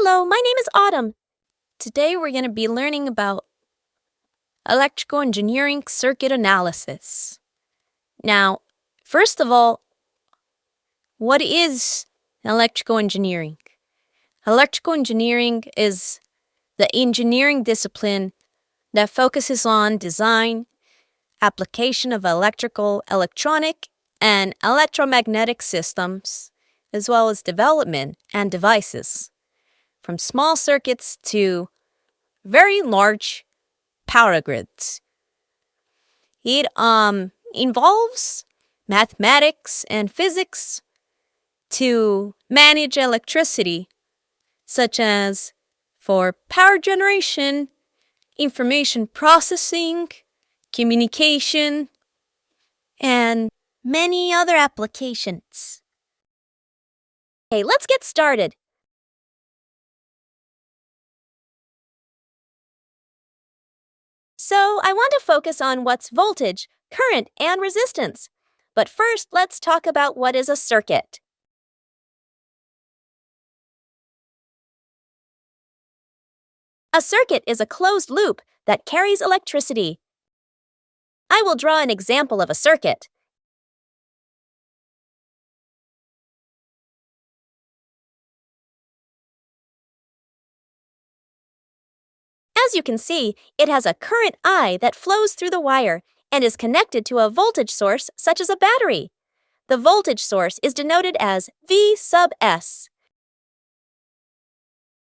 Hello, my name is Autumn. Today we're going to be learning about electrical engineering circuit analysis. Now, first of all, what is electrical engineering? Electrical engineering is the engineering discipline that focuses on design, application of electrical, electronic, and electromagnetic systems, as well as development and devices, from small circuits to very large power grids. It involves mathematics and physics to manage electricity, such as for power generation, information processing, communication, and many other applications. Okay, let's get started. So I want to focus on what's voltage, current, and resistance. But first, let's talk about what is a circuit. A circuit is a closed loop that carries electricity. I will draw an example of a circuit. As you can see, it has a current I that flows through the wire and is connected to a voltage source such as a battery. The voltage source is denoted as V sub S.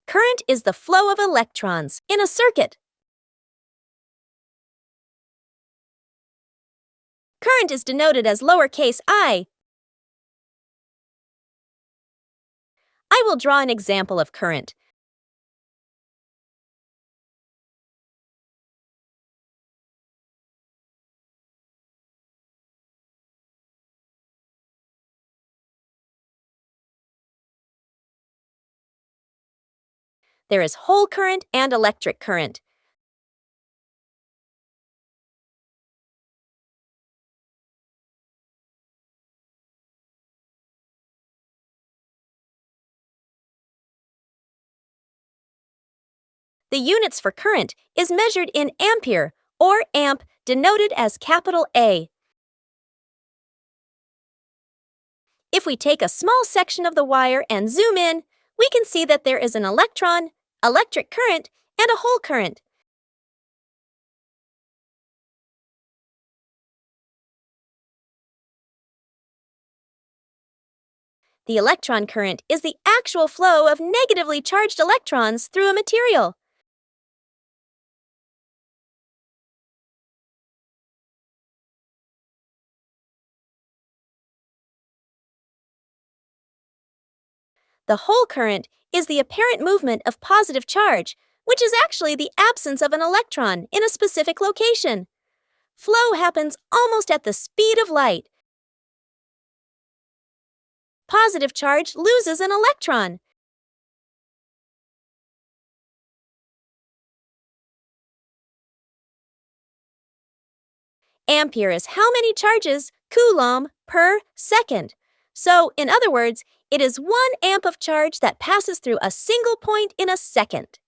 Current is the flow of electrons in a circuit. Current is denoted as lowercase I. I will draw an example of current. There is whole current and electric current. The units for current is measured in ampere, or amp, denoted as capital A. If we take a small section of the wire and zoom in, we can see that there is an electron, electric current, and a whole current. The electron current is the actual flow of negatively charged electrons through a material. The whole current is the apparent movement of positive charge, which is actually the absence of an electron in a specific location. Flow happens almost at the speed of light. Positive charge loses an electron. Ampere is how many charges Coulomb per second. So, in other words, it is 1 amp of charge that passes through a single point in a second.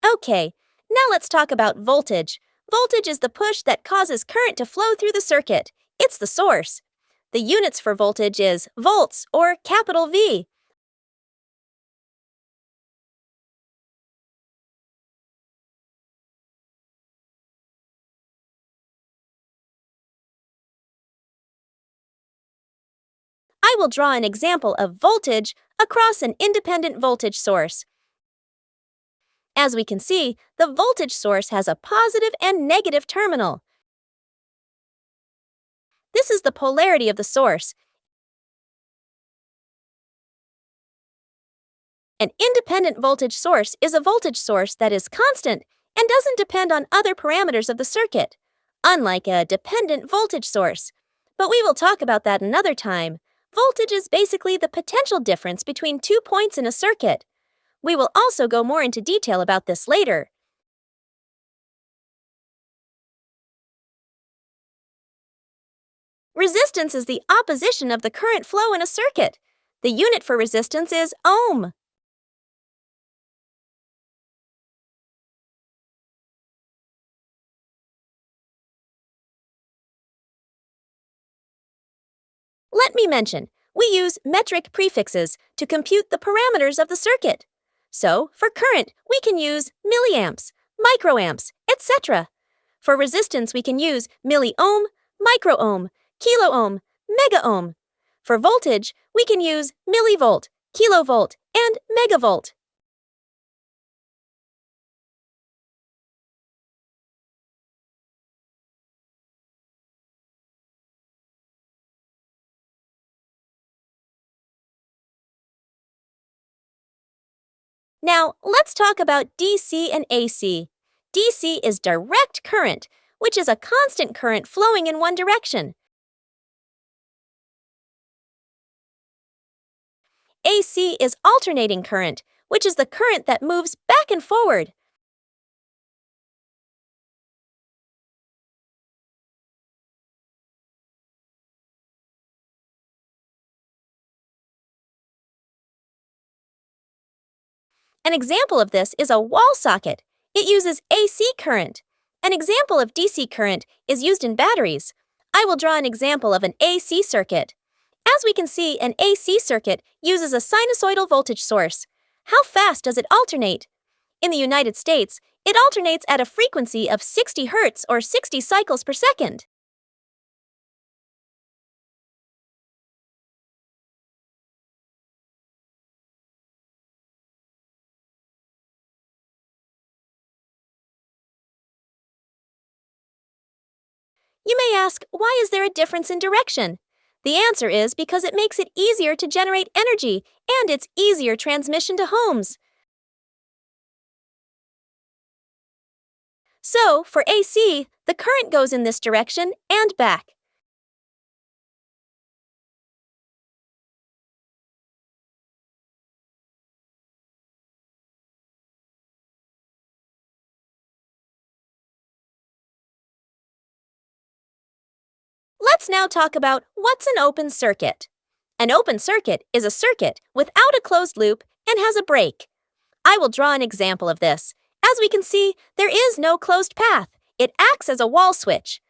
Okay, now let's talk about voltage. Voltage is the push that causes current to flow through the circuit. It's the source. The units for voltage is volts, or capital V. I will draw an example of voltage across an independent voltage source. As we can see, the voltage source has a positive and negative terminal. This is the polarity of the source. An independent voltage source is a voltage source that is constant and doesn't depend on other parameters of the circuit, unlike a dependent voltage source. But we will talk about that another time. Voltage is basically the potential difference between 2 points in a circuit. We will also go more into detail about this later. Resistance is the opposition of the current flow in a circuit. The unit for resistance is ohm. Let me mention, we use metric prefixes to compute the parameters of the circuit. So, for current, we can use milliamps, microamps, etc. For resistance, we can use milliohm, microohm, kiloohm, megaohm. For voltage, we can use millivolt, kilovolt, and megavolt. Now, let's talk about DC and AC. DC is direct current, which is a constant current flowing in one direction. AC is alternating current, which is the current that moves back and forward. An example of this is a wall socket. It uses AC current. An example of DC current is used in batteries. I will draw an example of an AC circuit. As we can see, an AC circuit uses a sinusoidal voltage source. How fast does it alternate? In the United States, it alternates at a frequency of 60 Hz or 60 cycles per second. You may ask, why is there a difference in direction? The answer is because it makes it easier to generate energy and it's easier transmission to homes. So, for AC, the current goes in this direction and back. Let's now talk about what's an open circuit. An open circuit is a circuit without a closed loop and has a break. I will draw an example of this. As we can see, there is no closed path. It acts as a wall switch.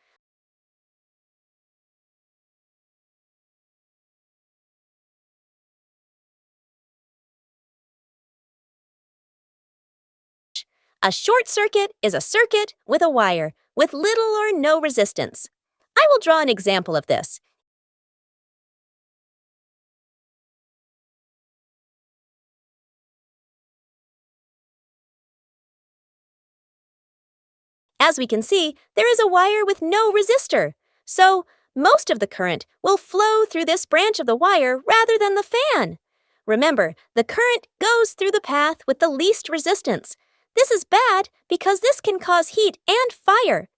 A short circuit is a circuit with a wire with little or no resistance. I will draw an example of this. As we can see, there is a wire with no resistor. So, most of the current will flow through this branch of the wire rather than the fan. Remember, the current goes through the path with the least resistance. This is bad because this can cause heat and fire.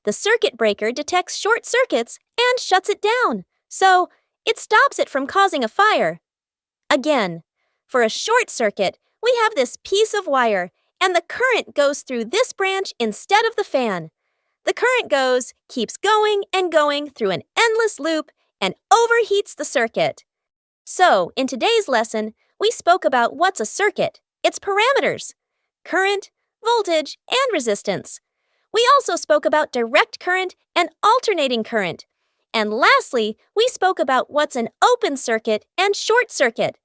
The circuit breaker detects short circuits and shuts it down, so it stops it from causing a fire. Again, for a short circuit, we have this piece of wire, and the current goes through this branch instead of the fan. The current keeps going and going through an endless loop and overheats the circuit. So, in today's lesson, we spoke about what's a circuit, its parameters, current, voltage, and resistance. We also spoke about direct current and alternating current. And lastly, we spoke about what's an open circuit and short circuit.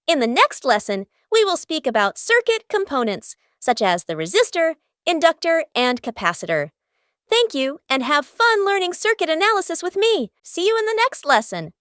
In the next lesson, we will speak about circuit components, such as the resistor, inductor, and capacitor. Thank you, and have fun learning circuit analysis with me. See you in the next lesson.